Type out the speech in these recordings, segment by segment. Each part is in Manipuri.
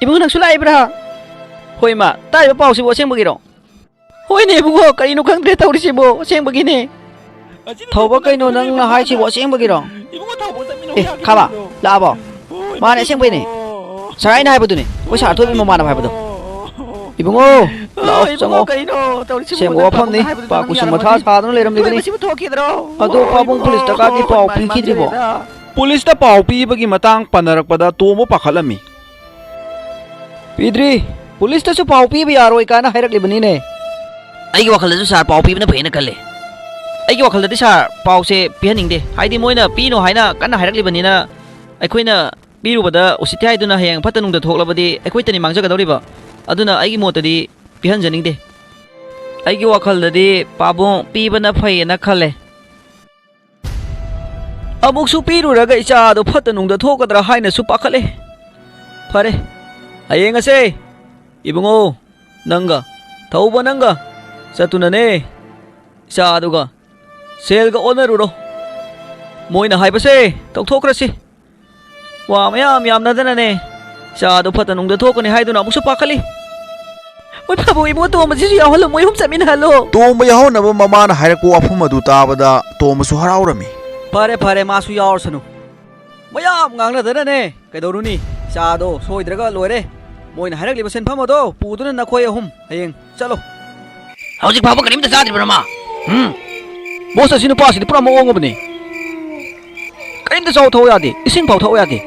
Ibung nagsulay bra. Hoy ma, tayo pa si Waseng bagiro. Hoy ne bugo, kanino kang dre tawri si Bo, Waseng bagini. Thawba kaino nang hai si Waseng bagiro. Khaba, laabo. Ma ne Waseng bagini. Sarai na haibadu ne. Ko sa atho mo mana haibadu. Ibungo, lao sango. Senggo pham ni, pa kusum matha sadana leram ligani. Ado pa bung police ta ka ki pau phikidribo. Police ta pau pibagi matang panarakpada tomo pakhalami. Pidri, police ta su pau pibi yaroi kana hairakli ne. Aigi wakhalda sar pau pibna phena kalle. Aigi wakhalda sar pau se pihaningde. Haidi moina pino haina kana hairakli banina. Aikoina birubada usiti haiduna hayang phatanungda thoklabadi aikoi tani mangjagadoriba. Aduna aigi motadi pihanjaningde. Aigi wakhalda pabong pibana phayena khalle. Amuk su piruraga icha do phatanungda thokadra haina su pakhale. Phare. Hayeng ase. Ibungo, nanga, thauba nanga. Satuna ne. Icha aduga selga onaruro. Moina haibase tokthokrasi. Wa mayam yamnadana ne. Icha do phatanungda thokani haiduna amuk su pakhali. Oi phabu ibu to masi yaholo moi hum samin halo. Toma yahonaba mamana hairako afum adu tabada toma su haraurami. Pare pare masu yaur sanu. Mayam ngangnadana ne. Kaidoruni. Chado soidraga loire. Moina hairakliba senpham ado puduna nakhoi ahum hayeng chalo. Hauzik phaba karimta sadribra ma. Boss asinu pasi di pura maong bani. Karimta saw thau yade. Ising phau thau yade.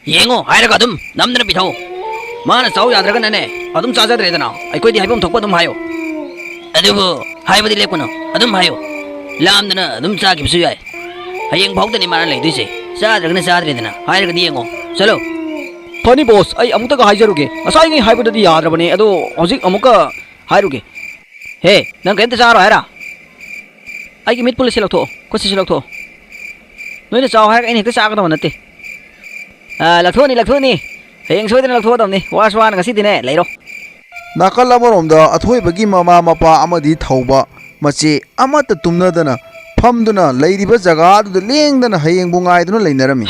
Yengo hairaga dum namdana bithau. Mana saw yadraga nane. Adum chajadredana. Aikoi di haibam thokpa dum hayo. Adugo haibadi lepkono. Adum hayo. Lamdana adum chagibsu yai. Hayeng phauda ni mara leidise. Chadragna chadredana. Hairaga di yengo. Chalo. Funny boss, I am the Hijaruke. A signing hybrid the Yadrabane, Ado, Ozik Amuka, Hiruke. Hey, Nankan the Zara. I give me police electo, Cosiloto. No, it's all any the Sagamonate. Latoni, Haying Sweden Lotoni, was one a city net later. Nakalabaronda athoy bagi mama mapa amadi thauba mache amata tumnadana phamduna leidiba jaga du lengdana hayeng bungai duna leinarami.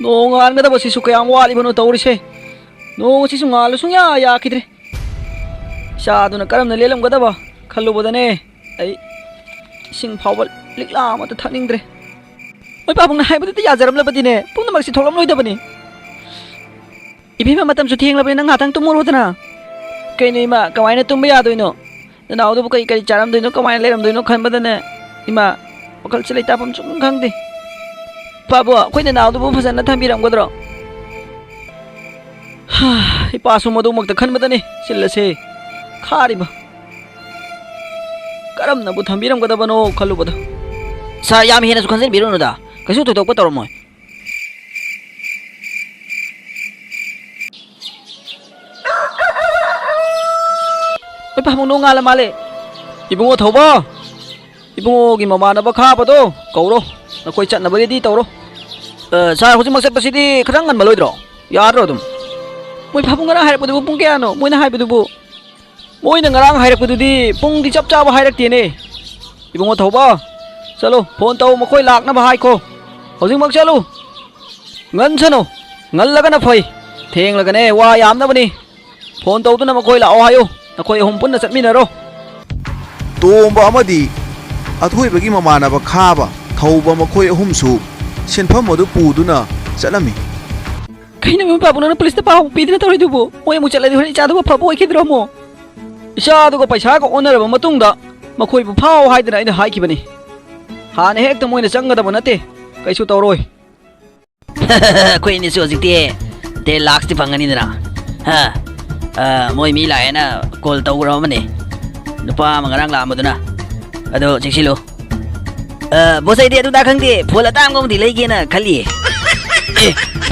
No ngan ga da basi su kayam wali bano tawrise no si su ngal su ya kidre sha du na karam na lelam ga da ba khallu bodane ai sing phawal likla ma ta thaning dre oi pa bung na haibadi ta ya jaram la badine pung na mak si tholam loi da bani ibi ma matam su thieng la bani na ngatang tumur hodana kai nei ma kamai na tumba ya doino na au du kai kai charam doino kamai leram doino khan badane ima okal chilai ta pam chung khang de Pabo, koi na naudu bu fasan na thambiram godro. Ha, ipasu madu magta khan badani sillase khariba. Karam na bu thambiram goda bano khalu boda. Sa yam hena su khansen biru da. Kasu to tok pator moy. Oi pa mong ngala male. Ibungo thauba. Ibungo gi mama na ba kha pa do. Kauro. Na koi chat na ba di tawro. Sa hoji maksat pasidi kharangan maloidro. Yaro dum. Moi phapung ngarang hairap du pung kya no. Moi na haibu du. Moi na ngarang hairap du di pung di chap chap hairak ti ne. Ibungo thauba. Chalo phone taw makoi lak na ba hai ko. Hoji mak chalo. Ngan chano. Ngal laga na phai. Theng laga ne wa yam na bani. Phone taw tu na makoi la o hayo. Na koi hum pun na chatminaro. Tomba amadi athoy bagi mamana ba khaba thauba makoi ahumsu senpham adu puduna chalami. Kaina mo pa na police ta pa pidina tawri dubo. Moi mu chalai honi cha du pa boi kidro mo. Isa du ko paisa ko onar ba matungda makoi bu phau haidana ina hai kibani. Han hek ta moi na changa da banate. Kaisu tawroi. Koi ni so jikte te lakhs ti phangani dana. Ha. Moi mi lai na call tawra mane. Nupa mangarang la maduna. Ado jiksilo. Bosai dia tu dah khangdi, phone atang gong di lagi na khali.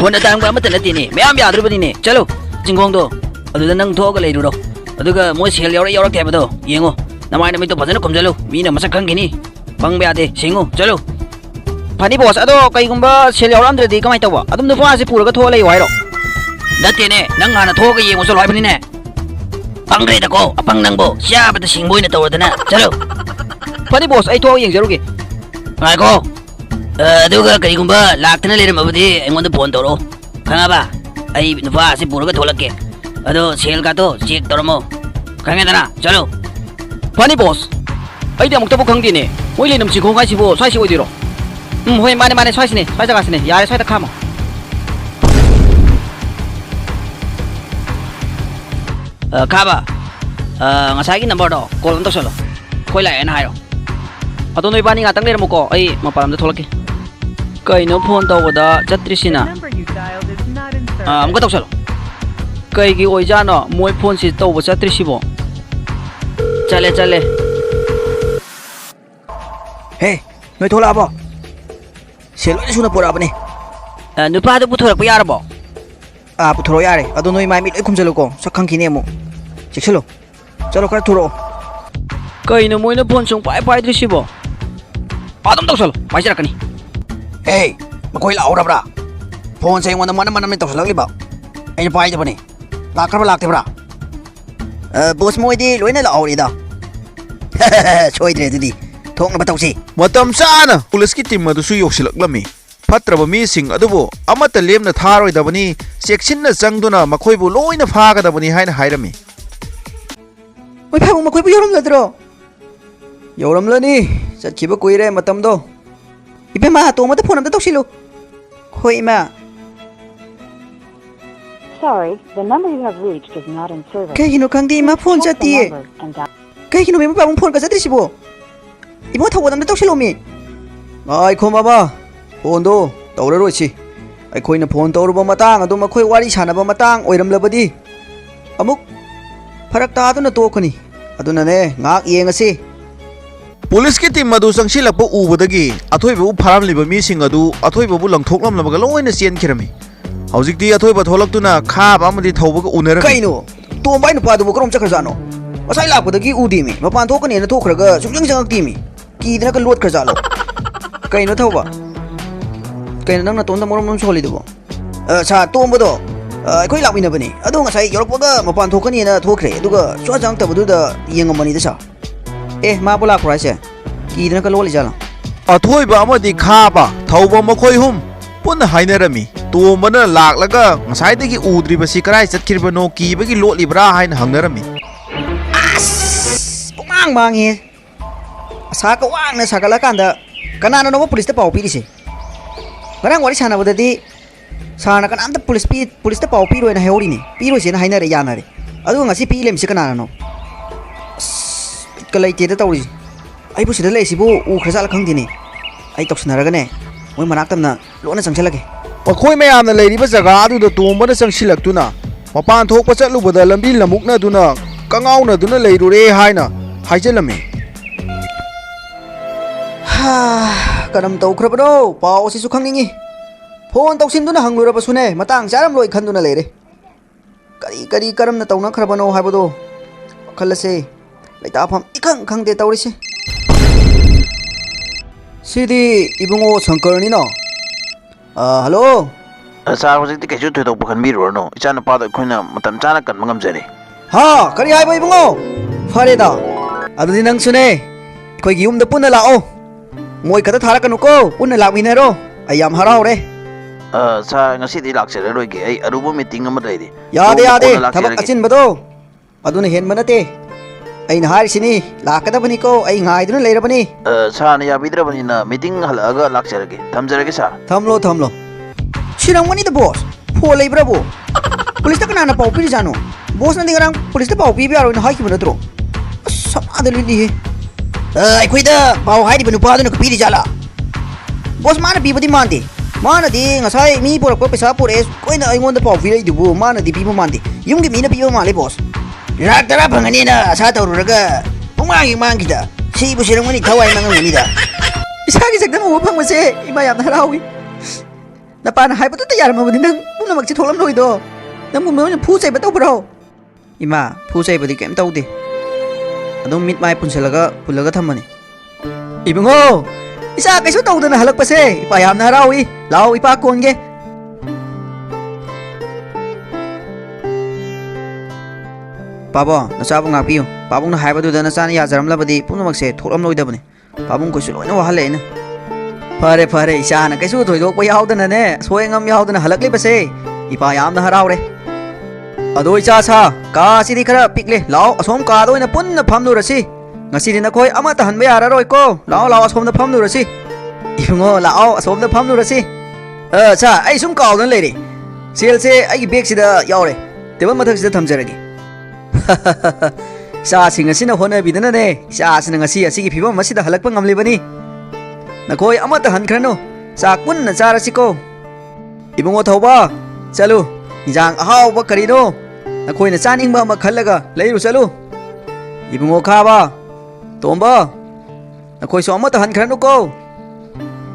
Phone atang ba matan nati ni, mayam ya adru bani ni. Chalo, jingkong do. Adu da nang thok lai ru ro. Adu ga moi sel yaura ke ba do. Yengo. Namai na mi to phajana komjalo. Mi na masak khang ni. Bang ba ade, singo. Chalo. Pani boss ado kai gumba sel yaura andre di kamai tawa. Adum nu pa se pura ga tho lai wai ro. Dati ne, nang ana tho ga yengo so lai bani ne. Bang re da ko, apang nang bo. Sia ba ta singboi na tawa da na. Chalo. Pani boss ai tho yeng jaruge. Aduga karigumba laktana leram abadi engonda phone tawro khanga ba ꯑꯩ ꯅꯨꯄꯥ ꯑꯁꯤ ꯄꯨꯔꯒ ꯊꯣꯛꯂꯛꯀꯦ ꯑꯗꯣ ꯁꯦꯜꯒꯗꯣ ꯆꯦꯛ ꯇꯧꯔꯝꯃꯣ ꯈꯪꯉꯦꯗꯅ ꯆꯠꯂꯣ ꯐꯅꯤ ꯕꯣꯁ ꯑꯩꯗꯤ ꯑꯃꯨꯛꯇꯕꯨ ꯈꯪꯗꯦꯅꯦ ꯃꯣꯏ ꯂꯩꯅꯝ ꯆꯤꯡꯈꯣꯡ ꯍꯥꯏꯁꯤꯕꯨ ꯁ꯭ꯋꯥꯏꯁꯤ ꯑꯣꯏꯗꯣꯏꯔꯣ ꯍꯣꯏ ꯃꯥꯅꯦ ꯃꯥꯅꯦ ꯁ꯭ꯋꯥꯏꯁꯤꯅꯦ ꯁ꯭ꯋꯥꯏ ꯖꯒꯥꯁꯤꯅꯦ ꯌꯥꯔꯦ ꯁ꯭ꯋꯥꯏꯗ ꯈꯥꯝꯃꯣ ꯈꯥꯕ ꯉꯁꯥꯏꯒꯤ ꯅꯝꯕꯔꯗꯣ ꯀꯣꯜ ꯑꯃ ꯇꯧꯁꯜꯂꯣ ꯑꯩꯈꯣꯏ ꯂꯥꯛꯑꯦꯅ ꯍꯥꯏꯔꯣ ꯑꯗꯣ ꯅꯣꯏ ꯏꯕꯥꯅꯤ ꯉꯥꯛꯇꯪ ꯂꯩꯔꯝꯃꯨꯀꯣ ꯑꯩ ꯃꯄꯥꯟ ꯂꯝꯗ ꯊꯣꯛꯂꯛꯀꯦ ꯀꯩꯅꯣ ꯐꯣꯟ ꯇꯧꯕꯗ ꯆꯠꯇ꯭ꯔꯤꯁꯤꯅ ꯑꯃꯨꯛꯀ ꯇꯧꯁꯜꯂꯣ ꯀꯩꯒꯤ ꯑꯣꯏꯖꯥꯠꯅꯣ ꯃꯣꯏ ꯐꯣꯟꯁꯤ ꯇꯧꯕ ꯆꯠꯇ꯭ꯔꯤꯁꯤꯕꯣ ꯆꯠꯂꯦ ꯍꯦ ꯅꯣꯏ ꯊꯣꯛꯂꯛꯑꯕꯣ ꯁꯦꯜ ꯂꯣꯏꯅ ꯁꯨꯅ ꯄꯨꯔꯛꯑꯕꯅꯦ ꯅꯨꯄꯥꯗꯣ ꯄꯨꯊꯣꯔꯛꯄ ꯌꯥꯔꯕꯣ ꯄꯨꯊꯣꯔꯛꯑꯣ ꯌꯥꯔꯦ ꯑꯗꯣ ꯅꯣꯏ ꯃꯥꯏ ꯃꯤꯠ ꯂꯣꯏ ꯈꯨꯝꯖꯤꯜꯂꯨꯀꯣ ꯁꯛ ꯈꯪꯈꯤꯅꯦ ꯑꯃꯨꯛ ꯆꯦꯛꯁꯤꯜꯂꯨ ꯆꯠꯂꯣ ꯈꯔ ꯊꯨꯔꯛꯑꯣ ꯀꯩꯅꯣ ꯃꯣꯏꯅ ꯐꯣꯟ ꯁꯨꯡꯄꯥꯏ ꯄꯥꯏꯗ꯭ꯔꯤꯁꯤꯕꯣ ꯑꯗꯨꯝ ꯇꯧꯁꯜꯂꯣ ꯄꯥꯏꯖꯔꯛꯀꯅꯤ ꯑꯦ ꯃꯈꯣꯏ ꯂꯥꯛꯍꯧꯔꯕ꯭ꯔꯥ ꯐꯣꯟꯁꯦ ꯑꯩꯉꯣꯟꯗ ꯃꯅꯝ ꯇꯧꯁꯜꯂꯛꯂꯤꯕ ꯑꯩꯅ ꯄꯥꯏꯗꯕꯅꯤ ꯂꯥꯛꯈ꯭ꯔꯕ ꯂꯥꯛꯇꯕ꯭ꯔꯥ ꯕꯣꯁ ꯃꯣꯏꯗꯤ ꯂꯣꯏꯅ ꯂꯥꯛꯍꯧꯔꯤꯗ ꯁꯣꯏꯗ꯭ꯔꯦ ꯑꯗꯨꯗꯤ ꯊꯣꯛꯅꯕ ꯇꯧꯁꯤ ꯃꯇꯝ ꯆꯥꯅ ꯄꯨꯂꯤꯁꯀꯤ ꯇꯤꯝ ꯑꯗꯨꯁꯨ ꯌꯧꯁꯤꯜꯂꯛꯂꯝꯃꯤ ꯐꯠꯇ꯭ꯔꯕ ꯃꯤꯁꯤꯡ ꯑꯗꯨꯕꯨ ꯑꯃꯠꯇ ꯂꯦꯝꯅ ꯊꯥꯔꯣꯏꯗꯕꯅꯤ ꯆꯦꯛꯁꯤꯟꯅ ꯆꯪꯗꯨꯅ ꯃꯈꯣꯏꯕꯨ ꯂꯣꯏꯅ ꯐꯥꯒꯗꯕꯅꯤ ꯍꯥꯏꯅ ꯍꯥꯏꯔꯝꯃꯤ ꯃꯣꯏ ꯐꯥꯕꯨꯡ ꯃꯈꯣꯏꯕꯨ ꯌꯧꯔꯝꯂꯗ꯭ꯔꯣ ꯌꯧꯔꯝꯂꯅꯤ ꯆꯠꯈꯤꯕ ꯀꯨꯏꯔꯦ ꯃꯇꯝꯗꯣ ꯏꯕꯦꯝꯃ ꯇꯣꯝꯕꯗ ꯐꯣꯟ ꯑꯝꯇ ꯇꯧꯁꯤꯜꯂꯨ ꯍꯣꯏ ꯏꯃꯥ Sorry, the number you have reached is not in service. ꯀꯩꯒꯤꯅꯣ ꯈꯪꯗꯦ ꯏꯃꯥ phone Check the ꯆꯠꯇꯤꯌꯦ number and dial. ꯀꯩꯒꯤꯅꯣ ꯏꯃꯥ ꯄꯥꯕꯨꯡ ꯐꯣꯟꯒ ꯆꯠꯇ꯭ꯔꯤꯁꯤꯕꯣ 이모 ꯊꯧꯕꯗ ꯑꯝꯇ ꯇꯧꯁꯤꯜꯂꯣꯃꯤ ꯉꯥꯏꯈꯣ ꯃꯃꯥ ꯐꯣꯟꯗꯣ ꯇꯧꯔꯔꯣꯏꯁꯤ ꯑꯩꯈꯣꯏꯅ ꯐꯣꯟ ꯇꯧꯔꯨꯕ ꯃꯇꯥꯡ ꯑꯗꯨ ꯃꯈꯣꯏ ꯋꯥꯔꯤ ꯁꯥꯟꯅꯕ ꯃꯇꯥꯡ ꯑꯣꯏꯔꯝꯂꯕꯗꯤ ꯑꯃꯨꯛ ꯐꯔꯛ ꯇꯥꯗꯨꯅ ꯇꯣꯛꯀꯅꯤ ꯑꯗꯨꯅꯅꯦ ꯉꯥꯛ ꯌꯦꯡꯉꯁꯤ ꯄꯨꯂꯤꯁꯀꯤ ꯇꯤꯝ ꯑꯗꯨ ꯆꯪꯁꯤꯜꯂꯛꯄ ꯎꯕꯗꯒꯤ ꯑꯊꯣꯏꯕꯕꯨ ꯐꯥꯔꯝꯂꯤꯕ ꯃꯤꯁꯤꯡ ꯑꯗꯨ ꯑꯊꯣꯏꯕꯕꯨ ꯂꯪꯊꯣꯛꯂꯝꯂꯕꯒ ꯂꯣꯏꯅ ꯆꯦꯟꯈꯤꯔꯝꯃꯤ ꯍꯧꯖꯤꯛꯇꯤ ꯑꯊꯣꯏꯕ ꯊꯣꯛꯂꯛꯇꯨꯅ ꯈꯥꯕ ꯑꯃꯗꯤ ꯊꯧꯕꯒ ꯎꯅꯔꯝꯃꯤ ꯀꯩꯅꯣ ꯇꯣꯝꯕꯥꯏ ꯅꯨꯄꯥꯗꯨꯕꯨ ꯀꯔꯣꯝ ꯆꯠꯈ꯭ꯔꯖꯥꯠꯅꯣ ꯉꯁꯥꯏ ꯂꯥꯛꯄꯗꯒꯤ ꯎꯗꯦꯃꯤ ꯃꯄꯥꯟ ꯊꯣꯛꯀꯅꯦꯅ ꯊꯣꯛꯈ꯭ꯔꯒ ꯁꯨꯡꯆꯪ ꯆꯪꯉꯛꯇꯦꯃꯤ ꯀꯤꯗꯅꯒ ꯂꯣꯠꯈ꯭ꯔꯖꯥꯠꯂꯣ ꯀꯩꯅꯣ ꯊꯧꯕ ꯀꯩꯅꯣ ꯅꯪ ꯅꯇꯣꯝꯗ ꯃꯔꯣꯝ ꯁꯣꯜꯂꯤꯗꯨꯕꯣ ꯁꯥ ꯇꯣꯝꯕꯗꯣ ꯑꯩꯈꯣꯏ ꯂꯥꯛꯃꯤꯟꯅꯕꯅꯤ ꯑꯗꯣ ꯉꯁꯥꯏ ꯌꯧꯔꯛꯄꯒ ꯃꯄꯥꯟ ꯊꯣꯛꯀꯅꯤꯅ ꯊꯣꯛꯈ꯭ꯔꯦ ꯑꯗꯨꯒ ꯁꯨꯡꯆꯪ ꯆꯪꯉꯛꯇꯕꯗꯨꯗ ꯌꯦꯡꯉꯝꯕꯅꯤꯗ ꯁꯥ ꯃꯥꯕꯨ ꯂꯥꯛꯄ꯭ꯔꯣ ꯍꯥꯏꯁꯦ ꯀꯤꯗꯅꯒ ꯂꯣꯠꯂꯤꯖꯥꯠꯂꯣ ꯑꯊꯣꯏꯕ ꯑꯃꯗꯤ ꯈꯥꯕ ꯊꯧꯕ ꯃꯈꯣꯏ ꯍꯨꯝ ꯄꯨꯟꯅ ꯍꯥꯏꯅꯔꯝꯃꯤ ꯇꯣꯝꯕꯅ ꯂꯥꯛꯂꯒ ꯉꯁꯥꯏꯗꯒꯤ ꯎꯗ꯭ꯔꯤꯕꯁꯤ ꯀꯔꯥꯏ ꯆꯠꯈꯤꯕꯅꯣ ꯀꯤꯕꯒꯤ ꯂꯣꯠꯂꯤꯕ꯭ꯔꯥ ꯍꯥꯏꯅ ꯍꯪꯅꯔꯝꯃꯤ ꯄꯨꯡꯃꯥꯡ ꯃꯥꯡꯉꯦ ꯑꯁꯥꯀ ꯋꯥꯡꯅ ꯁꯥꯒꯠꯂꯀꯥꯟꯗ ꯀꯅꯥꯅꯅꯣꯕ ꯄꯨꯂꯤꯁꯇ ꯄꯥꯎ ꯄꯤꯔꯤꯁꯦ ꯉꯔꯥꯡ ꯋꯥꯔꯤ ꯁꯥꯟꯅꯕꯗꯗꯤ ꯁꯥꯔꯅ ꯀꯅꯥꯝꯇ ꯄꯨꯂꯤꯁꯇ ꯄꯥꯎ ꯄꯤꯔꯣꯏꯅ ꯍꯥꯏꯍꯧꯔꯤꯅꯤ ꯄꯤꯔꯣꯏꯁꯦꯅ ꯍꯥꯏꯅꯔꯦ ꯌꯥꯅꯔꯦ ꯑꯗꯨꯒ ꯉꯁꯤ ꯄꯤ ꯂꯩꯔꯝꯃꯤꯁꯦ ꯀꯅꯥꯅꯅꯣ ꯕꯤꯠꯀ ꯂꯩꯇꯦꯗ ꯇꯧꯔꯤꯁꯦ ꯑꯩꯕꯨ ꯁꯤꯗ ꯂꯩꯔꯤꯁꯤꯕꯨ ꯎꯈ꯭ꯔꯖꯥꯠꯂ ꯈꯪꯗꯦꯅꯦ ꯑꯩ ꯇꯧꯁꯟꯅꯔꯒꯅꯦ ꯃꯣꯏ ꯃꯅꯥꯛꯇꯝꯅ ꯂꯣꯟꯅ ꯆꯪꯁꯤꯜꯂꯒꯦ ꯃꯈꯣꯏ ꯃꯌꯥꯝꯅ ꯂꯩꯔꯤꯕ ꯖꯒꯥ ꯑꯗꯨꯗ ꯇꯣꯝꯕꯅ ꯆꯪꯁꯤꯜꯂꯛꯇꯨꯅ ꯃꯄꯥꯟ ꯊꯣꯛꯄ ꯆꯠꯂꯨꯕꯗ ꯂꯝꯕꯤ ꯂꯝꯃꯨꯛꯅꯗꯨꯅ ꯀꯉꯥꯎꯅꯗꯨꯅ ꯂꯩꯔꯨꯔꯦ ꯍꯥꯏꯅ ꯍꯥꯏꯖꯤꯜꯂꯝꯃꯤ ꯀꯔꯝ ꯇꯧꯈ꯭ꯔꯕꯅꯣ ꯄꯥꯎ ꯑꯁꯤꯁꯨ ꯈꯪꯅꯤꯡꯉꯤ ꯐꯣꯟ ꯇꯧꯁꯤꯟꯗꯨꯅ ꯍꯪꯂꯨꯔꯕꯁꯨꯅꯦ ꯃꯇꯥꯡ ꯆꯥꯔꯝꯂꯣꯏ ꯈꯟꯗꯨꯅ ꯂꯩꯔꯦ ꯀꯔꯤ ꯀꯔꯝꯅ ꯇꯧꯅꯈ꯭ꯔꯕꯅꯣ ꯍꯥꯏꯕꯗꯣ ꯋꯥꯈꯜ ꯑꯁꯦ ꯂꯩꯇꯥꯐꯝ ꯏꯈꯪ ꯈꯪꯗꯦ ꯇꯧꯔꯤꯁꯦ ꯁꯤꯗꯤ ꯏꯕꯨꯡꯉꯣ ꯁꯪꯀꯔꯅꯤꯅ ꯍꯜꯂꯣ ꯁꯥꯔ ꯍꯧꯖꯤꯛꯇꯤ ꯀꯩꯁꯨ ꯊꯣꯏꯗꯣꯛꯄ ꯈꯟꯕꯤꯔꯨꯔꯅꯨ ꯏꯆꯥ ꯅꯨꯄꯥꯗꯣ ꯑꯩꯈꯣꯏꯅ ꯃꯇꯝ ꯆꯥꯅ ꯀꯟꯕ ꯉꯝꯖꯔꯦ ꯀꯔꯤ ꯍꯥꯏꯕ ꯏꯕꯨꯡꯉो ꯐꯔꯦꯗ ꯑꯗꯨꯗꯤ ꯅꯪꯁꯨꯅꯦ ꯑꯩꯈꯣꯏꯒꯤ ꯌꯨꯝꯗ ꯄꯨꯟꯅ ꯂꯥꯛꯑꯣ ꯃꯣꯏ ꯈꯛꯇ ꯊꯥꯔꯛꯀꯅꯨꯀꯣ ꯄꯨꯟꯅ ꯂꯥꯛꯃꯤꯟꯅꯔꯣ ꯑꯩ ꯌꯥꯝ ꯍꯔꯥꯎꯔꯦ ꯁꯥꯔ ꯉꯁꯤꯗꯤ ꯂꯥꯛꯆꯔꯔꯣꯏꯒꯦ ꯑꯩ ꯑꯔꯨꯕ ꯃꯤꯇꯤꯡ ꯑꯃ ꯂꯩꯔꯤ ꯌꯥꯗꯦ ꯅꯣꯡꯃ ꯌꯥꯗꯦ ꯀꯣꯟꯅ ꯊꯕꯛ ꯂꯥꯛꯆꯔꯒꯦ ꯑꯆꯤꯟꯕꯗꯣ ꯑꯗꯨꯅ ꯍꯦꯟꯕ ꯅꯠꯇꯦ ꯑꯩꯅ ꯍꯥꯏꯔꯤꯁꯤꯅꯤ ꯂꯥꯛꯀꯗꯕꯅꯤꯀꯣ ꯑꯩ ꯉꯥꯏꯗꯨꯅ ꯂꯩꯔꯕꯅꯤ ꯁꯥꯔꯅ ꯌꯥꯕꯤꯗ꯭ꯔꯕꯅꯤꯅ ꯃꯤꯇꯤꯡ ꯍꯜꯂꯛꯑꯒ ꯂꯥꯛꯆꯔꯒꯦ ꯊꯝꯖꯔꯒꯦ ꯁꯥꯔ ꯊꯝꯂꯣ ꯁꯤꯔꯝꯒꯅꯤꯗ ꯕꯣꯁ ꯐꯣꯟ ꯂꯩꯕ꯭ꯔꯕꯣ ꯄꯨꯂꯤꯁꯇ ꯀꯅꯥꯅ ꯄꯥꯎ ꯄꯤꯔꯤꯖꯥꯠꯅꯣ ꯕꯣꯁꯅꯗꯤ ꯉꯔꯥꯡ ꯄꯨꯂꯤꯁꯇ ꯄꯥꯎ ꯄꯤꯕ ꯌꯥꯔꯣꯏꯅ ꯍꯥꯏꯈꯤꯕ ꯅꯠꯇ꯭ꯔꯣ ꯑꯁ ꯁꯃꯥꯗ ꯂꯤꯜꯂꯤꯍꯦ ꯑꯩꯈꯣꯏꯗ ꯄꯥꯎ ꯍꯥꯏꯔꯤꯕ ꯅꯨꯄꯥꯗꯨꯅ ꯄꯤꯔꯤꯖꯥꯠꯂꯥ ꯕꯣꯁ ꯃꯥꯅ ꯄꯤꯕꯗꯤ ꯃꯥꯟꯗꯦ ꯃꯥꯅꯗꯤ ꯉꯁꯥꯏ ꯃꯤ ꯄꯨꯔꯛꯄ ꯄꯩꯁꯥ ꯄꯨꯔꯛꯑꯦ ꯀꯣꯏꯅ ꯑꯩꯉꯣꯟꯗ ꯄꯥꯎ ꯄꯤꯔꯛꯏꯗꯨꯕꯨ ꯃꯥꯅꯗꯤ ꯄꯤꯕ ꯃꯥꯟꯗꯦ ꯌꯨꯝꯒꯤ ꯃꯤꯅ ꯄꯤꯕ ꯃꯥꯜꯂꯦ ꯕꯣꯁ ꯂꯥꯛ 10 ꯐꯪꯒꯅꯤꯅ ꯑꯁꯥ ꯇꯧꯔꯨꯔꯒ ꯄꯨꯡꯃꯥꯡꯒꯤ ꯃꯥꯡꯈꯤꯗ ꯁꯤꯕꯨ ꯁꯤꯔꯝꯒꯅꯤ ꯊꯋꯥꯏ ꯃꯥꯡꯉꯝꯒꯅꯤꯗ ꯏꯁꯥꯒꯤ ꯁꯛꯇꯝ ꯎꯕ ꯐꯪꯕꯁꯦ ꯏꯃꯥ ꯌꯥꯝꯅ ꯍꯔꯥꯎꯏ ꯅꯄꯥꯅ ꯍꯥꯏꯕꯗꯨꯗ ꯌꯥꯔꯝꯃꯕꯗꯤ ꯅꯪ ꯄꯨꯝꯅꯃꯛꯁꯦ ꯊꯣꯛꯂꯝꯂꯣꯏꯗꯣ ꯅꯪꯕꯨ ꯃꯣꯏꯅ ꯐꯨ ꯆꯩꯕ ꯇꯧꯕ꯭ꯔꯣ ꯏꯃꯥ ꯐꯨ ꯆꯩꯕꯗꯤ ꯀꯩꯝ ꯇꯧꯗꯦ ꯑꯗꯨꯝ ꯃꯤꯠ ꯃꯥꯏ ꯄꯨꯜꯂꯒ ꯊꯝꯕꯅꯤ ꯏꯕꯨꯡꯉꯣ ꯏꯆꯥ ꯀꯩꯁꯨ ꯇꯧꯗꯅ ꯍꯜꯂꯛꯄꯁꯦ ꯏꯄꯥ ꯌꯥꯝꯅ ꯍꯔꯥꯎꯏ ꯂꯥꯛꯑꯣ ꯏꯄꯥ ꯀꯣꯟꯒꯦ ꯄꯥꯕꯣ ꯅꯆꯥꯕꯨ ꯉꯥꯛꯄꯤꯌꯨ ꯄꯥꯕꯨꯡꯅ ꯍꯥꯏꯕꯗꯨꯗ ꯅꯆꯥꯅ ꯌꯥꯖꯔꯝꯂꯕꯗꯤ ꯄꯨꯝꯅꯃꯛꯁꯦ ꯊꯣꯛꯂꯝꯂꯣꯏꯗꯕꯅꯤ ꯄꯥꯕꯨꯡꯈꯣꯏꯁꯨ ꯂꯣꯏꯅ ꯋꯥꯍꯜꯂꯛꯑꯦꯅ ꯐꯔꯦ ꯏꯆꯥꯅ ꯀꯩꯁꯨ ꯊꯣꯏꯗꯣꯛꯄ ꯌꯥꯎꯗꯅꯅꯦ ꯑꯁꯣꯏ ꯑꯉꯥꯝ ꯌꯥꯎꯗꯅ ꯍꯜꯂꯛꯂꯤꯕꯁꯦ ipa yamna haraure adoi cha sa ka sidi khara pikle lao asom ka doina punna phamnu rasi ngasi dina khoi ama ta hanba yara roi ko lao lao asom da phamnu rasi ibungo lao asom da phamnu rasi cha ai sum kaw dan leiri sel se ai bag sida yaure tebal mathak sida thamjarage sa singa sina hona bidana ne sa sina ngasi asigi phibam masida halakpa ngamli bani nakoi ama ta han khrano sa kunna charasi ko ibungo thoba chalu injang ahau ba karino nakoi na chaning ba ma khallaga leiru chalu ibungo khaba tomba nakoi so ama ta han khrano ko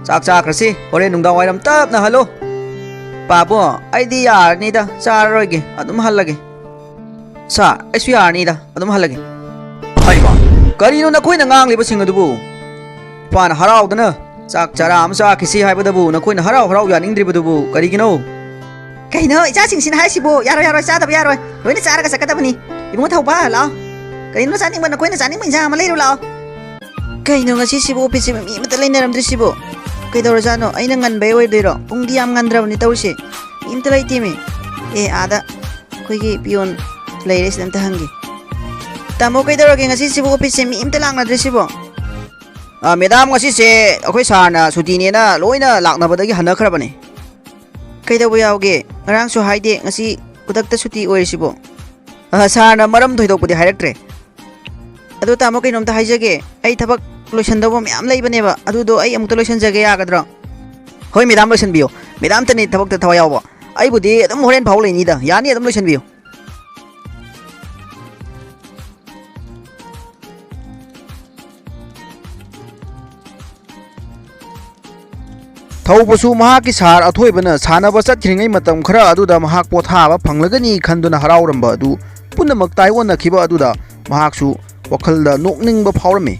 chak chak rasi hore nungda wairam tap na halo papo ai di yar ni da charoge adum hallage sa aisu yar ni da adum hallage aiba karino nakoi na ngang liba singadubu pan harau dana chak chara am sa kisi haibadabu nakoi na harau harau ya ningdribadubu karigino kaino icha singsin haisibu yaro yaro cha tab yaro loina chara ka sakadabani ibungo thauba lao kaino chaning ba nakoi na chaning ba injang ma leiru lao kaino ngasi sibu office mi mata leinaram drisibu kaidor jano aina ngan bai oi deiro pungdi am ngandrabni tawsi imta laitimi e ada koigi pion leire sidam ta hangi tamo kaidor ge ngasi sibu office mi imta langna drisibu madam ngasi se akhoi sarna suti ne na loina lakna badagi hana kharabani kaidor yauge ngarang su haide ngasi kudakta suti oirisibu sarna maram thoidokpudi hairaktre adu tamo kainom ta haijage ai thabak loisandabo myam leibane ba adudo ai amukta loisanjage yagadra hoi madam loisan biyo madam tani thabak ta thawai yawa ai budi adum horen phau leini da yani adum loisan biyo thaubasu mahaki sar athoibana sanaba chathringai matam khara aduda mahak pothaba phanglagani khanduna harauramba adu punamak taiwona khiba aduda mahaksu wakhalda nokningba phawrami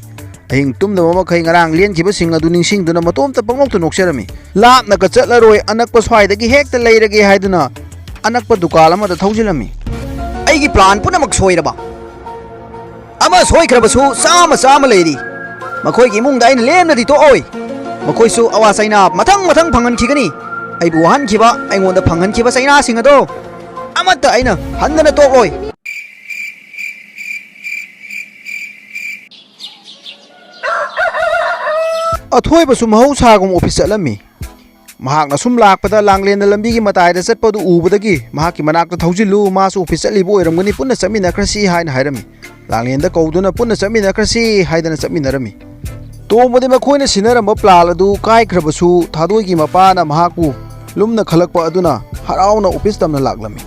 ahing tumdama makhai ngarang lien khiba sing adu ningsingduna matomta panglokta nokserami lapna ka chatlaroi anakpa swaidagi hekta leirage haiduna anakpa dukal amada thausilami aigi plan punamak soiraba ama soikhrabasu sama sama leiri makhoi gi mungda aina lemna di to oi makhoi su awa saina mathang mathang phangan khigani ai bu han khiba aingonda phangan khiba saina singado amata aina handana tokloi athoibasu mahausa gum office alami mahakna sum lakpada langlenda lambi gi mataida chatpadu ubadagi mahaki manakta thaujilu masu office alibo oiramgani punna chamina krasi haina hairami langlenda kauduna punna chamina krasi haidana chaminarami tomodi makhoina sinaramba plan adu kaikhrabasu thadoigi mapana mahakpu lumna khalakpa aduna harauna office tamna laklami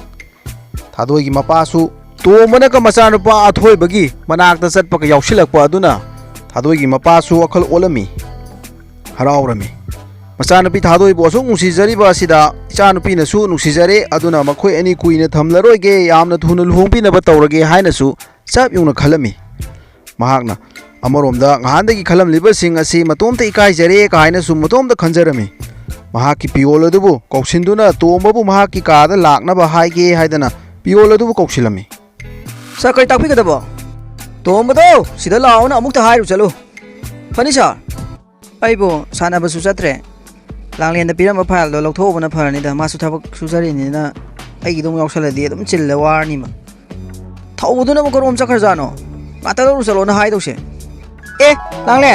thadoigi mapasu tomana ka machanupa athoibagi manakta chatpa ka yausilakpa aduna thadoigi mapasu akhal olami haraurami machanupi thadoibo asuk nungsijariba asida ichanupi nasu nungsijare aduna makhoi ani kuina thamlaroige yamna thuna luhongpinaba tawrage hainasu chap yungna khalami mahakna amoromda nghandagi khalamliba sing asi matomta ikaijare ka hainasu matomta khanjarami mahaki piol adubu kausinduna tombabu mahaki kada laknaba haige haidana piol adubu kausilami sakai takpi kadabo tombado sida launa amukta hairu chalu fani sir aibo sanabasu chatre langlenda piramba file do lokthobana pharani da masu thabak sujari ni na aigi dum yausaladi adum chilla warni ma thawuduna ma korom chakhar jano matalo chalo na hai dose e langle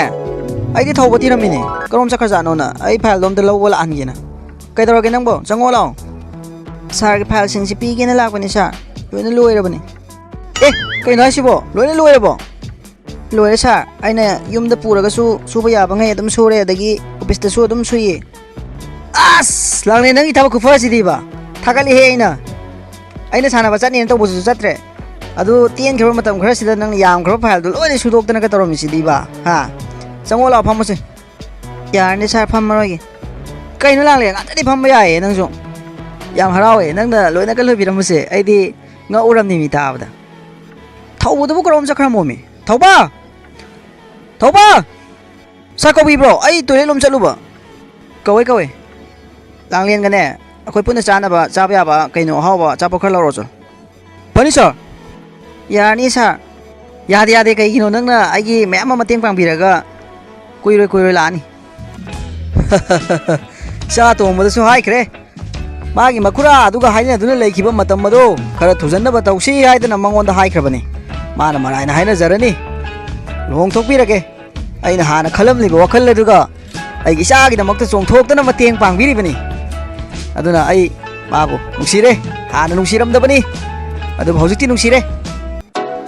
ai di thawbati ramini korom chakhar jano na ai file dom de lawala angena kaidaro ge nangbo chango law sar ge file sing si pi ge na lakbani sir loina loirabani e kai na sibo loina loirabo loire sir aina yumda puraga su suba yaba ngai adum sore adagi office da su adum suyi as langle nang ithaba ku fasi diba thagali he aina sana ba chani to busu chatre adu tien khaba matam khara sida nang yam khaba file du loine sudok tana ka toromi si diba ha chango la phamase yar ni sir phammarogi kai na langle ngata di phamma yae nang su yam harawe nang da loina ka lobiramuse ai di nga uram ni mi tabda thawbu bu korom chakhra momi thawba thawba sakobi bro ai toilet lom chaluba kawai kawai langlien gane akhoi punna chana ba chaba ya ba kaino hawa chapa khar laro chol pani sir yani sir yade kai gino nangna aigi mem ma mateng pangbiraga kuiroi lani sa to mo su hai kre ꯃꯥꯒꯤ ꯃꯈꯨꯔꯥ ꯑꯗꯨꯒ ꯍꯥꯏꯅꯗꯨꯅ ꯂꯩꯈꯤꯕ ꯃꯇꯝ ꯑꯗꯣ ꯈꯔ ꯊꯨꯖꯟꯅꯕ ꯇꯧꯁꯤ ꯍꯥꯏꯗꯅ ꯃꯉꯣꯟꯗ ꯍꯥꯏꯈ꯭ꯔꯕꯅꯤ ꯃꯥꯅ ꯃꯔꯥꯏꯅ ꯍꯥꯏꯅꯖꯔꯅꯤ ꯂꯨꯍꯣꯡꯊꯣꯛꯄꯤꯔꯒꯦ ꯑꯩꯅ ꯍꯥꯟꯅ ꯈꯜꯂꯝꯂꯤꯕ ꯋꯥꯈꯜ ꯑꯗꯨꯒ ꯑꯩꯒꯤ ꯏꯆꯥꯒꯤꯗꯃꯛꯇ ꯆꯣꯡꯊꯣꯛꯇꯅ ꯃꯇꯦꯡ ꯄꯥꯡꯕꯤꯔꯤꯕꯅꯤ ꯑꯗꯨꯅ ꯑꯩ ꯃꯥꯕꯨ ꯅꯨꯡꯁꯤꯔꯦ ꯍꯥꯟꯅ ꯅꯨꯡꯁꯤꯔꯝꯗꯕꯅꯤ ꯑꯗꯨꯕꯨ ꯍꯧꯖꯤꯛꯇꯤ ꯅꯨꯡꯁꯤꯔꯦ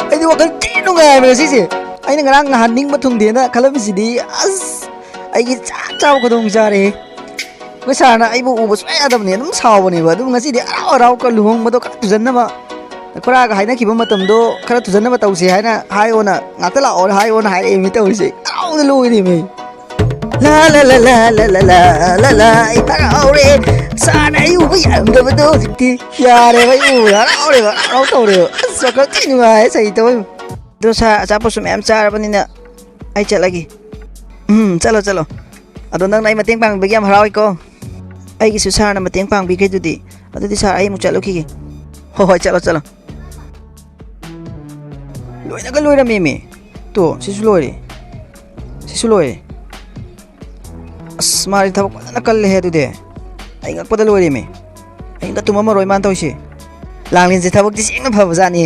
ꯑꯩꯗꯤ ꯋꯥꯈꯜ ꯊꯤ ꯅꯨꯡꯉꯥꯏꯕ ꯉꯁꯤꯁꯦ ꯑꯩꯅ ꯉꯔꯥꯡ ꯅꯍꯥꯟ ꯅꯤꯡꯕ ꯊꯨꯡꯗꯦꯅ ꯈꯜꯂꯝꯃꯤꯁꯤꯗꯤ ꯑꯁ ꯑꯩꯒꯤ ꯆꯥꯛ ꯆꯥꯕ ꯈꯨꯗꯣꯡ ꯆꯥꯔꯦ ꯑꯩꯈꯣꯏ ꯁꯥꯔꯅ ꯑꯩꯕꯨ ꯎꯕ ꯁꯨꯡꯌꯥ ꯌꯥꯗꯕꯅꯤ ꯑꯗꯨꯝ ꯁꯥꯎꯕꯅꯦꯕ ꯑꯗꯨꯕꯨ ꯉꯁꯤꯗꯤ ꯍꯔꯥꯎ ꯍꯔꯥꯎ ꯂꯨꯍꯣꯡꯕꯗꯣ ꯈꯔ ꯊꯨꯖꯟꯅꯕ ꯈꯨꯔꯥꯒ ꯍꯥꯏꯅꯈꯤꯕ ꯃꯇꯝꯗꯣ ꯈꯔ ꯊꯨꯖꯟꯅꯕ ꯇꯧꯁꯤ ꯍꯥꯏꯅ ꯍꯥꯏꯌꯣꯅ ꯉꯥꯛꯇ ꯂꯥꯛꯑꯣꯅ ꯍꯥꯏꯌꯣꯅ ꯍꯥꯏꯔꯛꯏꯃꯤ ꯇꯧꯔꯤꯁꯦ ꯍꯔꯥꯎꯗ ꯂꯣꯏꯔꯦꯃꯤ ला la la la la la la la la ai haraure sana ai ubi yamdabado hojikti yare bai u haraure harau tore sakal tinu ai sai to do sa achapo sum em charabanina ai chalagi chalo chalo ado nang nai mateng pang bagi am harau ko ai gi su sarna mateng pang bi kai dudi adudi sar ai mu chalo ki hoi chalo chalo loina ka loira meme to sisu loi ꯑꯁ ꯃꯥꯗꯤ ꯊꯕꯛ ꯐꯖꯅ ꯀꯜꯂꯦꯍꯦ ꯑꯗꯨꯗꯤ ꯑꯩ ꯉꯛꯄꯗ ꯂꯣꯏꯔꯦꯃꯤ ꯑꯩꯅ ꯇꯨꯝꯃꯝꯃꯔꯣꯏ ꯃꯥꯅ ꯇꯧꯔꯤꯁꯦ ꯂꯥꯡꯂꯦꯟꯁꯦ ꯊꯕꯛꯇꯤ ꯁꯦꯡꯅ ꯐꯕꯖꯥꯠꯅꯤ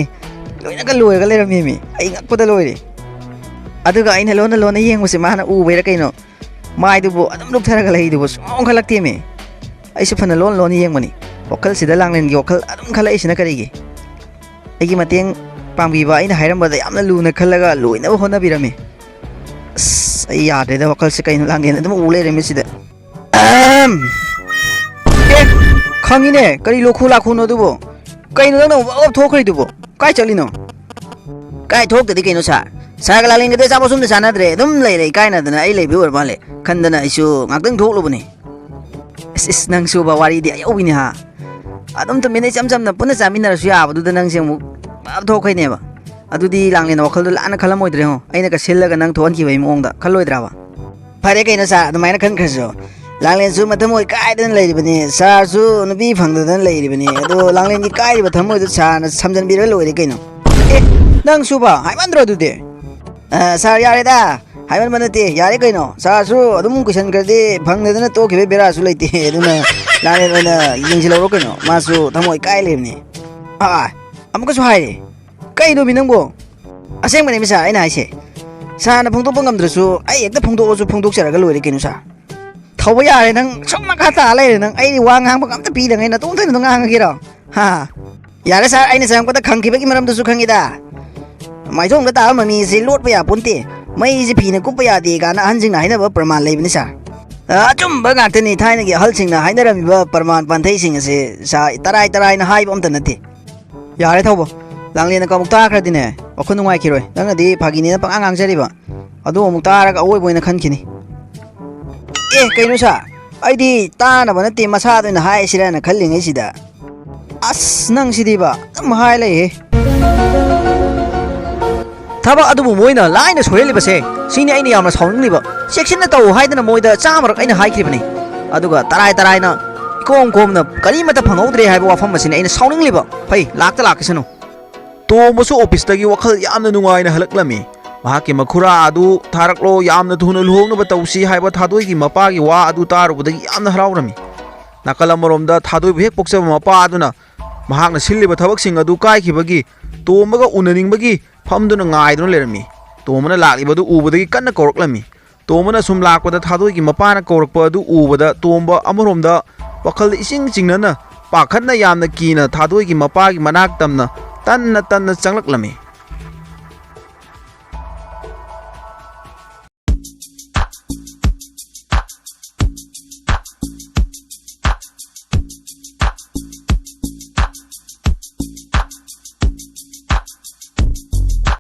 ꯂꯣꯏꯅꯒ ꯂꯣꯏꯔꯒ ꯂꯩꯔꯝꯃꯦꯃꯤ ꯑꯩ ꯉꯛꯄꯗ ꯂꯣꯏꯔꯦ ꯑꯗꯨꯒ ꯑꯩꯅ ꯂꯣꯟꯅ ꯌꯦꯡꯕꯁꯦ ꯃꯥꯅ ꯎꯕꯩꯔꯥ ꯀꯩꯅꯣ ꯃꯥꯏꯗꯨꯕꯨ ꯑꯗꯨꯝ ꯂꯨꯞꯊꯔꯒ ꯂꯩꯗꯨꯕꯨ ꯁꯨꯡꯈꯟ ꯈꯜꯂꯛꯇꯦꯃꯤ ꯑꯩꯁꯨ ꯐꯅ ꯂꯣꯟꯅ ꯌꯦꯡꯕꯅꯤ ꯋꯥꯈꯜꯁꯤꯗ ꯂꯥꯡꯂꯦꯟꯒꯤ ꯋꯥꯈꯜ ꯑꯗꯨꯝ ꯈꯜꯂꯛꯏꯁꯤꯅ ꯀꯔꯤꯒꯤ ꯑꯩꯒꯤ ꯃꯇꯦꯡ ꯄꯥꯡꯕꯤꯕ ꯑꯩꯅ ꯍꯥꯏꯔꯝꯕꯗ ꯌꯥꯝꯅ ꯂꯨꯅ ꯈꯜꯂꯒ ꯂꯣꯏꯅꯕ ꯍꯣꯠꯅꯕꯤꯔꯝꯃꯤ ꯑꯁ ꯑꯩ ꯌꯥꯗ꯭ꯔꯦꯗ ꯋꯥꯈꯜꯁꯦ ꯀꯩꯅꯣ ꯂꯥꯡꯂꯦꯟ ꯑꯗꯨꯝ ꯎ ꯂꯩꯔꯝꯃꯤ ꯁꯤꯗ ꯈꯪꯉꯤꯅꯦ ꯀꯔꯤ ꯂꯣꯈꯨ ꯂꯥꯈꯨꯅꯣ ꯑꯗꯨꯕꯨ ꯀꯩꯅꯣ ꯅꯪꯅ ꯑꯣꯞ ꯊꯣꯛꯈ꯭ꯔꯤꯗꯨꯕꯨ ꯀꯥꯏ ꯆꯠꯂꯤꯅꯣ ꯀꯥꯏ ꯊꯣꯛꯇꯗꯤ ꯀꯩꯅꯣ ꯁꯥꯔꯒ ꯂꯥꯡꯂꯦꯟꯒꯗꯤ ꯑꯆꯥꯄꯣꯠ ꯁꯨꯝꯗ ꯆꯥꯟꯅꯗ꯭ꯔꯦ ꯑꯗꯨꯝ ꯂꯩꯔꯦ ꯏꯀꯥꯏꯅꯗꯅ ꯑꯩ ꯂꯩꯕ ꯑꯣꯏꯔ ꯃꯥꯜꯂꯦ ꯈꯟꯗꯅ ꯑꯩꯁꯨ ꯉꯥꯛꯇꯪ ꯊꯣꯛꯂꯨꯕꯅꯤꯏꯁ ꯅꯪꯁꯨꯕ ꯋꯥꯔꯤꯗꯤ ꯑꯌꯧꯕꯤꯅꯤ ꯍꯥ ꯑꯗꯨꯝ ꯇꯨꯃꯤꯟꯅ ꯏꯆꯝ ꯆꯝꯅ ꯄꯨꯟꯅ ꯆꯥꯃꯤꯟꯅꯔꯁꯨ ꯌꯥꯕꯗꯨꯗ ꯅꯪꯁꯦ ꯑꯃꯨꯛ ꯄꯥꯞ ꯊꯣꯛꯈꯩꯅꯦꯕ ꯑꯗꯨꯗꯤ ꯂꯥꯡꯂꯦꯟ ꯋꯥꯈꯜꯗꯣ ꯂꯥꯟꯅ ꯈꯜꯂꯝꯃꯣꯏꯗ꯭ꯔꯦ ꯍꯣ ꯑꯩꯅꯒ ꯁꯤꯜꯂꯒ ꯅꯪ ꯊꯣꯛꯍꯟꯈꯤꯕꯒꯤ ꯃꯑꯣꯡꯗ ꯈꯜꯂꯣꯏꯗ꯭ꯔꯕ ꯐꯔꯦ ꯀꯩꯅꯣ ꯁꯥꯔ ꯑꯗꯨꯃꯥꯏꯅ ꯈꯟꯈ꯭ꯔꯁꯨ ꯂꯥꯡꯂꯦꯟꯁꯨ ꯃꯊꯃꯣꯏ ꯀꯥꯏꯗꯅ ꯂꯩꯔꯤꯕꯅꯤ ꯁꯥꯔꯁꯨ ꯅꯨꯄꯤ ꯐꯪꯗꯗꯅ ꯂꯩꯔꯤꯕꯅꯤ ꯑꯗꯣ ꯂꯥꯡꯂꯦꯟꯒꯤ ꯀꯥꯏꯔꯤꯕ ꯊꯃꯣꯏꯗꯨ ꯁꯥꯔꯅ ꯁꯝꯖꯟꯕꯤꯔ ꯂꯣꯏꯔꯦ ꯀꯩꯅꯣ ꯅꯪ ꯁꯨꯕ ꯍꯥꯏꯃꯟꯗ꯭ꯔꯣ ꯑꯗꯨꯗꯤ ꯁꯥꯔ ꯌꯥꯔꯦꯗ ꯍꯥꯏꯃꯟꯕ ꯅꯠꯇꯦ ꯌꯥꯔꯦ ꯀꯩꯅꯣ ꯁꯥꯔꯁꯨ ꯑꯗꯨꯝ ꯀꯨꯏꯁꯟꯈ꯭ꯔꯗꯤ ꯐꯪꯗꯗꯅ ꯇꯣꯛꯈꯤꯕꯩ ꯕꯦꯔꯥꯁꯨ ꯂꯩꯇꯦ ꯑꯗꯨꯅ ꯂꯥꯡꯂꯦꯟ ꯑꯣꯏꯅ ꯌꯦꯡꯁꯤꯜꯍꯧꯔꯣ ꯀꯩꯅೋ ꯃꯥꯁꯨ ꯊꯃꯣꯏ ꯀꯥꯏ ꯂꯩꯕꯅꯤ ꯑꯃꯨꯛꯀꯁꯨ ꯍꯥꯏꯔꯦ ꯀꯩꯅꯣꯃꯤ ꯅꯪꯕꯨ ꯑꯁꯦꯡꯕꯅꯦ ꯁꯥꯔ ꯑꯩꯅ ꯍꯥꯏꯁꯦ ꯁꯥꯔꯅ ꯐꯣꯡꯗꯣꯛꯄ ꯉꯝꯗ꯭ꯔꯁꯨ ꯑꯩ ꯍꯦꯛꯇ ꯐꯣꯡꯗꯣꯛꯑꯁꯨ ꯐꯣꯡꯗꯣꯛꯆꯔꯒ ꯂꯣꯏꯔꯦ ꯀꯩꯅꯣ ꯁꯥꯔ ꯊꯧꯕ ꯌꯥꯔꯦ ꯅꯪ ꯁꯨꯝ ꯃꯈꯥ ꯇꯥ ꯂꯩꯔꯦ ꯅꯪ ꯑꯩ ꯋꯥ ꯉꯥꯡꯕ ꯑꯝꯇ ꯄꯤꯗꯉꯩ ꯅꯇꯣꯝꯇꯅ ꯉꯥꯡꯉꯒꯦꯔꯣ ꯌꯥꯔꯦ ꯁꯥꯔ ꯑꯩꯅ ꯆꯪꯉꯛꯄꯗ ꯈꯪꯈꯤꯕꯒꯤ ꯃꯔꯝꯗꯨꯁꯨ ꯈꯪꯉꯤꯗ ꯃꯥꯏꯊꯣꯡꯗ ꯇꯥꯕ ꯃꯃꯤꯁꯦ ꯂꯣꯠꯄ ꯌꯥꯄꯣꯟꯇꯦ ꯃꯩꯁꯦ ꯐꯤꯅ ꯀꯨꯞꯄ ꯌꯥꯗꯦ ꯀꯥꯏꯅ ꯑꯍꯟꯁꯤꯡꯅ ꯍꯥꯏꯅꯕ ꯄ꯭ꯔꯃꯥꯟ ꯂꯩꯕꯅꯤ ꯁꯥꯔ ꯑꯆꯨꯝꯕ ꯉꯥꯛꯇꯅꯤ ꯊꯥꯏꯅꯒꯤ ꯑꯍꯜꯁꯤꯡꯅ ꯍꯥꯏꯅꯔꯝꯃꯤꯕ ꯄ꯭ꯔꯃꯥꯟ ꯄꯥꯟꯊꯩꯁꯤꯡ ꯑꯁꯦ ꯇꯔꯥꯏꯅ ꯍꯥꯏꯕ ꯑꯝꯇ ꯅꯠꯇꯦ ꯌꯥꯔꯦ ꯊꯧꯕ ꯂꯥꯡꯂꯦꯟꯅ ꯑꯃꯨꯛ ꯇꯥꯈ꯭ꯔꯗꯤꯅꯦ ꯋꯥꯈꯜ ꯅꯨꯡꯉꯥꯏꯈꯤꯔꯣꯏ ꯅꯪꯅꯗꯤ ꯐꯥꯒꯤꯅꯤꯅ ꯄꯪꯉꯥꯡ ꯉꯥꯡꯖꯔꯤꯕ ꯑꯗꯨ ꯑꯃꯨꯛ ꯇꯥꯔꯒ ꯑꯋꯣꯏꯕ ꯑꯣꯏꯅ ꯈꯟꯈꯤꯅꯤ ꯀꯩꯅꯣ ꯁꯥꯔ ꯑꯩꯗꯤ ꯇꯥꯅꯕ ꯅꯠꯇꯦ ꯃꯁꯥꯗ ꯑꯣꯏꯅ ꯍꯥꯏꯁꯤꯔꯅ ꯈꯜꯂꯤꯉꯩꯁꯤꯗ ꯑꯁ ꯅꯪꯁꯤꯗꯤꯕ ꯑꯗꯨꯝ ꯍꯥꯏ ꯂꯩꯍꯦ ꯊꯕꯛ ꯑꯗꯨꯕꯨ ꯃꯣꯏꯅ ꯂꯥꯏꯅ ꯁꯣꯏꯍꯜꯂꯤꯕꯁꯦ ꯁꯤꯅꯤ ꯑꯩꯅ ꯌꯥꯝꯅ ꯁꯥꯎꯅꯤꯡꯂꯤꯕ ꯆꯦꯛꯁꯤꯟꯅ ꯇꯧ ꯍꯥꯏꯗꯅ ꯃꯣꯏꯗ 100ꯔꯛ ꯑꯩꯅ ꯍꯥꯏꯈꯤꯕꯅꯤ ꯑꯗꯨꯒ ꯇꯔꯥꯏꯅ ꯏꯀꯣꯝ ꯀꯣꯝꯅ ꯀꯔꯤꯃꯠꯇ ꯐꯪꯍꯧꯗ꯭ꯔꯦ ꯍꯥꯏꯕ ꯋꯥꯐꯝ ꯑꯁꯤꯅꯤ ꯑꯩꯅ ꯁꯥꯎꯅꯤꯡꯂꯤꯕ ꯐꯩ ꯂꯥꯛꯀꯁꯅꯨ ꯇꯣꯝꯕꯁꯨ ꯑꯣꯐꯤꯁꯇꯒꯤ ꯋꯥꯈꯜ ꯌꯥꯝꯅ ꯅꯨꯡꯉꯥꯏꯅ ꯍꯜꯂꯛꯂꯝꯃꯤ ꯃꯍꯥꯛꯀꯤ ꯃꯈꯨꯔꯥ ꯑꯗꯨ ꯊꯥꯔꯛꯂꯣ ꯌꯥꯝꯅ ꯊꯨꯅ ꯂꯨꯍꯣꯡꯅꯕ ꯇꯧꯁꯤ ꯍꯥꯏꯕ ꯊꯥꯗꯣꯏꯒꯤ ꯃꯄꯥꯒꯤ ꯋꯥ ꯑꯗꯨ ꯇꯥꯔꯨꯕꯗꯒꯤ ꯌꯥꯝꯅ ꯍꯔꯥꯎꯔꯝꯃꯤ ꯅꯥꯀꯜ ꯑꯃꯔꯣꯝꯗ ꯊꯥꯗꯣꯏꯕꯨ ꯍꯦꯛ ꯄꯣꯛꯆꯕ ꯃꯄꯥ ꯑꯗꯨꯅ ꯃꯍꯥꯛꯅ ꯁꯤꯜꯂꯤꯕ ꯊꯕꯛꯁꯤꯡ ꯑꯗꯨ ꯀꯥꯏꯈꯤꯕꯒꯤ ꯇꯣꯝꯕꯒ ꯎꯅꯅꯤꯡꯕꯒꯤ ꯐꯝꯗꯨꯅ ꯉꯥꯏꯗꯨꯅ ꯂꯩꯔꯝꯃꯤ ꯇꯣꯝꯕꯅ ꯂꯥꯛꯂꯤꯕꯗꯨ ꯎꯕꯗꯒꯤ ꯀꯟꯅ ꯀꯧꯔꯛꯂꯝꯃꯤ ꯇꯣꯝꯕꯅ ꯁꯨꯝ ꯂꯥꯛꯄꯗ ꯊꯥꯗꯣꯏꯒꯤ ꯃꯄꯥꯅ ꯀꯧꯔꯛꯄ ꯑꯗꯨ ꯎꯕꯗ ꯇꯣꯝꯕ ꯑꯃꯔꯣꯝꯗ ꯋꯥꯈꯜꯗ ꯏꯁꯤꯡ ꯆꯤꯡꯅꯅ ꯄꯥꯈꯠꯅ ꯌꯥꯝꯅ ꯀꯤꯅ ꯊꯥꯗꯣꯏꯒꯤ ꯃꯄꯥꯒꯤ ꯃꯅꯥꯛ ꯇꯝꯅ ꯇꯟꯅ ꯆꯪꯂꯛꯂꯝꯃꯤ